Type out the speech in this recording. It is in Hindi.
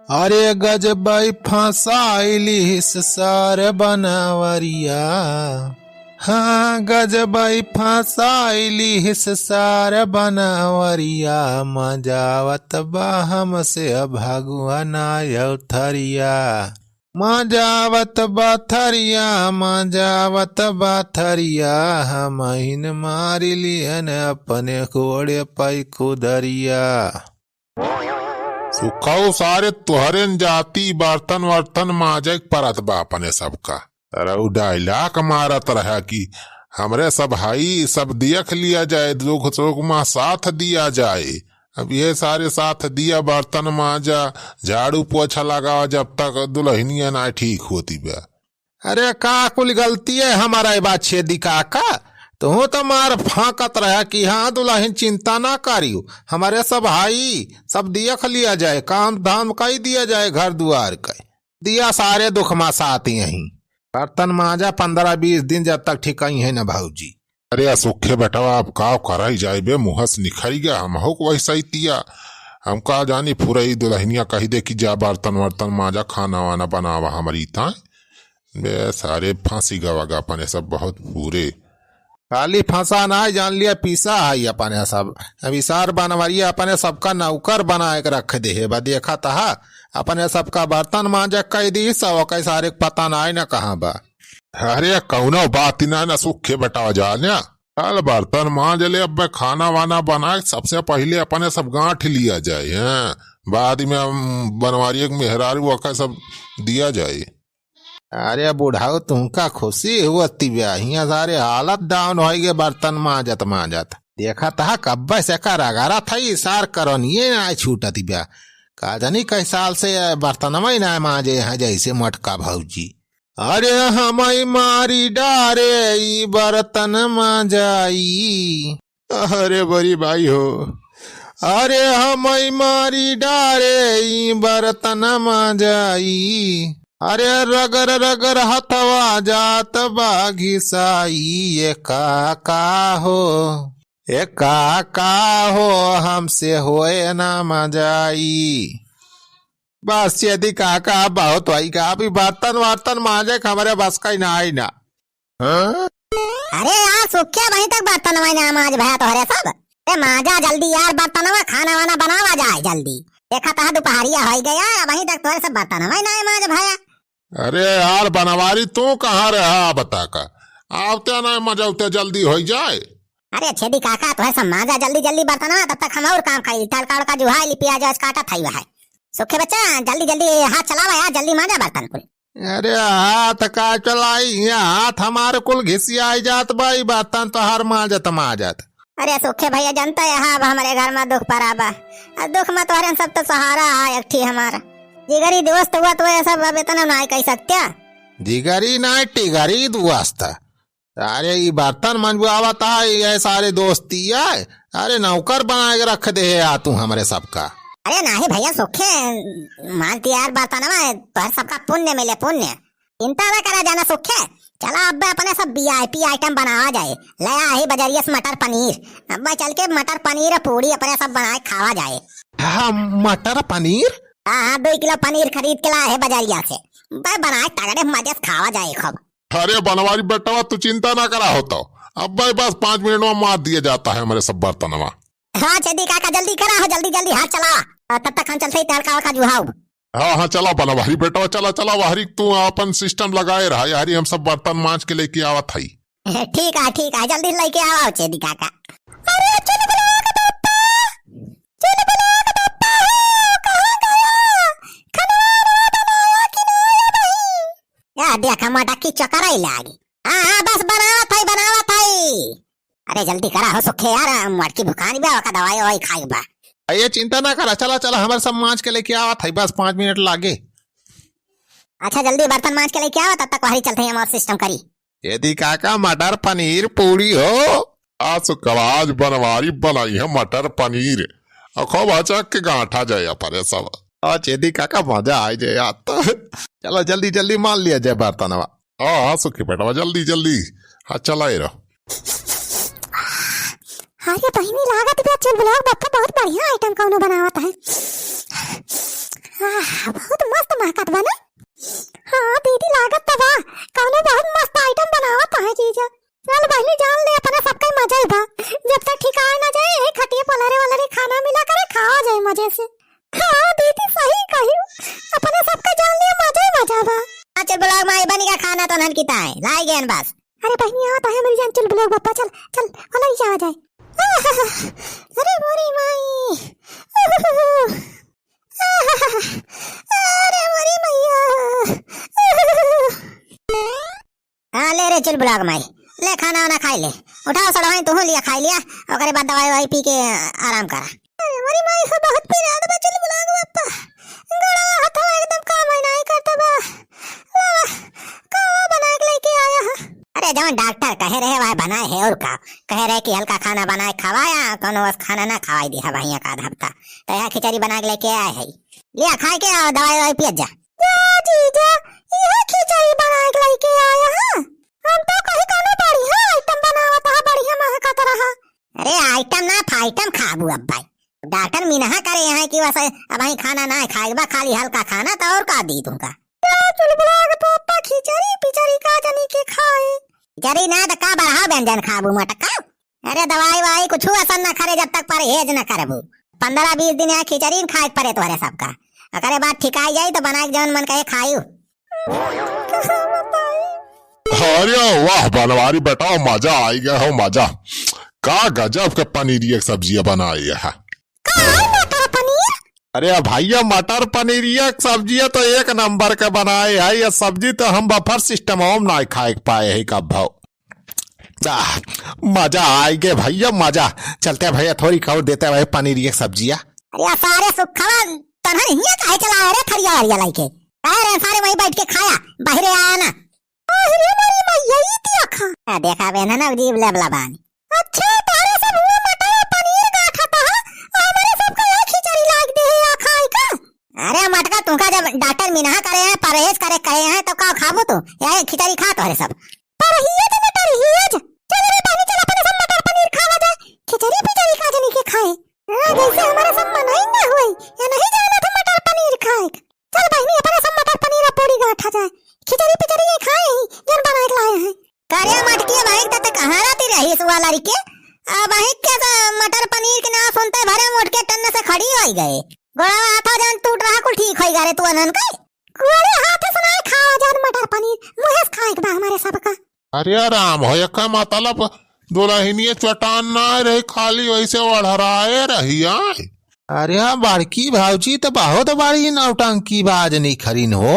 अरे गजबाई फसाइली सार बनवरिया। हाँ गजबाई फसाइली सार बनवरिया। मजावत बा हमसे भगवा नायथरिया। मजावत बाथरिया मजावत बाथरिया। हमहिन मारी लिहन अपने कोड़े पाई खुदरिया। सुखाओ सारे तुहरेन जाति बर्तन वर्तन माजे परत बा अपने सबका। तरऊ डायलॉग मारत रहा कि हमरे सब भाई सब देख लिया जाए, दुख सुख में साथ दिया जाए। अब ये सारे साथ दिया, बर्तन माजा झाड़ू पोछा लगावा जब तक दुल्हनिया ना ठीक होती बा। अरे का कुल गलती है हमारा बात छेदी काका। तो मार फांकत रहा कि हाँ दुल्हन चिंता ना करियो, हमारे सब भाई सब देख लिया जाए, काम धाम कही दिया जाए, घर दुआर का दिया सारे दुख मा साथ यही। बर्तन माजा 15-20 दिन जब तक ठीक है न भाऊजी। अरे सुखे बेटा आप का कर ही जाए बे, मुहस निखर गया। हम हो वैसा ही तिया हम का जानी पूरा दुल्हनिया कही दे कि जा बर्तन वर्तन माजा खाना वाना बनावा हमारी था बे। सारे फांसी गवागा अपने सब बहुत पूरे। खाली फंसा ना जान लिया पीसा है अपने सब। अभी सार बनवरिया अपने सबका नौकर बना के रख दे है। देखा था अपने सबका बर्तन मांजा कह दी सब कई सारे पता ना है ना कहाँ बा। अरे कौनो बात ना सुखे बेटा जाने कल बर्तन मांज ले। अब खाना वाना बना सबसे पहले अपने सब गांठ लिया जाए हैं, बाद में बनवारी मेहरारू सब दिया जाए। अरे बुढ़ाओ तुमका खुशी हुआ यहाँ सारे हालत डाउन हो गए बर्तन मांजत मांजत। देखा था कब्बे से करागारा था सार करनिये ना छूटती ब्या। का जानी कई साल से बर्तन में ना मांजे हैं जैसे मटका भौजी। अरे हमारी मारी डारे बर्तन मांजाई। अरे बड़ी भाई हो। अरे हमारी मारी डारे बर्तन मांजाई। अरे रगर रगर हथवा जात बाघिसाई। ये काका हो ये काका हो हमसे होए ना मजाई। बस यदि काका बहुत वही का अभी बर्तन वर्तन मांजे हमारे बस का ही ना आई ना। अरे यार सुखे वहीं तक बर्तन ना मांज भया तोहरे सब। ए मांजा जल्दी यार बर्तन खाना वाना बनावा जाए जल्दी। देखा था दोपहरिया हो गया वहीं तक तोहरे सब बर्तन ना मांज भया। अरे यार बनवारी तू कहाँ रहा बता का आवते ना मजा उते जल्दी हो जाए। अरे छेदी काका तो है सब मांजा जल्दी जल्दी बर्तन तब तक हम और काम खाई तड़का का जो है लिपिया जो काटा था वह सुखे बच्चा जल्दी जल्दी हाथ चलावा यार जल्दी मांजा बर्तन कुल। अरे हाथ का चलाई हाथ हमारे कुल घिसिया जात भाई बर्तन तो हर मांजत मांजत। अरे सुखे भैया जनता है अब हमारे घर में दुख पड़ा बा। दुख में तो सब तो सहारा है एक ठीक हमारा जिगरी दोस्त हुआ तो ऐसा अब इतना ना कह सकते। जिगरी ना टिगरी दोस्त। अरे ये बर्तन मंजवावा था ये सारे दोस्ती है। अरे नौकर बना के रख दे है तू हमारे सबका। अरे नहीं भैया सुखे मानती यार बर्तन तो सबका पुण्य मिले पुण्य चिंता ना करा जाना सुखे। चला अब अपने सब VIP आइटम बनावा जाए। लया ही बजरिया से मटर पनीर अब चल के मटर पनीर पूरी अपने सब बनाए खावा जाए। हाँ मटर पनीर। हाँ 2 किलो पनीर खरीद के लाए है बजरिया से बनाए तगड़े मजे से खावा जाए खूब। अरे बनवारी बेटा तू चिंता ना करा होता अब भाई बस 5 मिनट में मार दिया जाता है हमारे सब बर्तन। हाँ चेदी काका जल्दी करा हो जल्दी जल्दी हाथ चला तब तक हम चलते तड़का का जुहाओ। हाँ चला बनवारी बेटा चला चला वाहरी तू अपन सिस्टम लगाए रहा यारी हम सब बर्तन मांज के लेके आवा था। ठीक है जल्दी लेके आओ चेदी काका। देखा मोटा की चक्कर ही लागी। हाँ बस बनावा था। अरे जल्दी करा हो सुखे यार मटकी भुखानी बा का दवाई वही खाई बा। ये चिंता ना करा चला चला हमारे सब मांज के लेके आवा था बस 5 मिनट लागे। अच्छा जल्दी बर्तन मांज के लेके आओ तब तक वही चलते हैं और सिस्टम करी। यदि काका मटर पनीर पूरी हो। आज कवाज बनवारी बनाई है मटर पनीर खूब अचक के गांठा जाए अपने सब। चेदी काका मजा आ जाए यार तो चलो जल्दी जल्दी मान लिया जाए बर्तन। हाँ सुखी बेटा जल्दी जल्दी हाँ चलाए रहो। अरे बहिनी लागत भी चल ब्लॉग बापा बहुत बढ़िया आइटम कौनो बनावत है। बहुत मस्त महकत बना। हाँ दीदी लागत तो बा कौनो बहुत मस्त आइटम बनावत है जीजा। चल बहनी जान ले अपना सबका मजा ही बा। जब तक ठिकाए ना जाए यही खटिया पलारे वाला खाना मिला करे खावा जाए मजे से। हाँ दीदी सही कही अपने सबका जान लिया मजा ही मजा बा। चल ब्लॉग माई बनी का खाना तो नन किता है लाई गेन बस। अरे बहनी आ तो है मेरी जान चल ब्लॉग बप्पा चल चल वाला ही जावा जाए। अरे मोरी माई अरे मोरी मैया। हाँ ले रे चल ब्लॉग माई ले खाना वाना खाई ले। उठाओ सड़वाई तू लिया खाई लिया और बाद दवाई ववाई पी के आराम करा। अरे मोरी माई से बहुत पी रहा था चल ब्लॉग बप्पा गड़ा हाथ एकदम काम नहीं करता बा। कावा बना के लेके आया है। अरे जवन डॉक्टर कहे रहे वह बनाए है और का कहे रहे कि हल्का खाना बनाए खवाया कोनो बस खाना ना खवाई दिया भैया का आधा हफ्ता तो यहाँ खिचड़ी बना के लेके आया है। लिया खाए के दवाई ववाई पिया जा। जीजा यह खिचड़ी बना के लेके आया है। हम तो कहीं कोनो बढ़िया आइटम बनावत है बढ़िया महकत रहा। अरे आइटम ना फाइटम खाबू अब भाई डॉक्टर मिनहा करे यहाँ की वैसे अब भाई खाना ना खाएगा खाली हल्का खाना तो और का दी तुमका। चुलबुला पापा खिचड़ी पिचड़ी का जनी के खाए खिचड़ी ना तो का बढ़ा व्यंजन खाबू मटका। अरे दवाई वाई कुछ असर न करे जब तक परहेज न करबू 15-20 दिन यहाँ खिचड़ी खाए पड़े तोहरे सबका अरे बात ठिकाई जाई तो बना के जौन मन कहे खायू। अरे वाह बनवारी बेटा मजा आई गया हो मजा का गजब के पनीर की सब्जियां बनाई है। अरे भैया मटर पनीर सब्जियां तो एक नंबर के बनाए है। ये सब्जी तो हम बफर सिस्टम हम ना खाए पाए है कब भाव मजा आएगे भैया मजा। चलते भैया थोड़ी खबर देते भाई पनीर की सब्जियां। अरे सारे सुखवा तन्हन हिया काहे चला रे थरिया वारिया लाइके अरे सारे वहीं बैठ के खाया बाहर आया ना। अरे मेरी मैया ही दिया खा देखा बेना ना जीव लेबला बानी। अच्छा तारे सब हुआ मटर पनीर का खाता है हमारे सबका यही खिचड़ी लाग दे है खाए का। अरे मटका तुमका जब डॉक्टर मिनहा करे हैं परहेज करे कहे हैं तो का खाबो तो यही खिचड़ी खा तो सब परहेज मटर हियज। चल रे बहनी चल अपने सब मटर पनीर खावा जाए खिचड़ी पिचड़ी का जनी के खाए। जैसे हमारा सब मनाई ना हुई या नहीं जाना था मटर पनीर खाए। चल बहनी अपने सब मटर पनीर पूरी गाठा जाए खिचड़ी पिचड़ी ये खाए ही जन बना के लाए हैं। कार्या मटकी भाई तक कहां रहती रही सुवा लड़के अब भाई क्या मटर पनीर के ना सुनते भरे मोट के टन्ने से खड़ी हो गए गोड़ा हाथ जन टूट रहा कुल ठीक होई गरे तू अनन के गोड़े हाथ से ना खावा जान मटर पनीर मुहेस खाए के बा हमारे सबका। अरे आराम हो का मतलब दुल्हनिया चटान ना रही खाली वैसे ओढ़राए रही आए। अरे बड़की भावजी तो बहुत बड़ी नौटंकी बाज नहीं खरीन हो।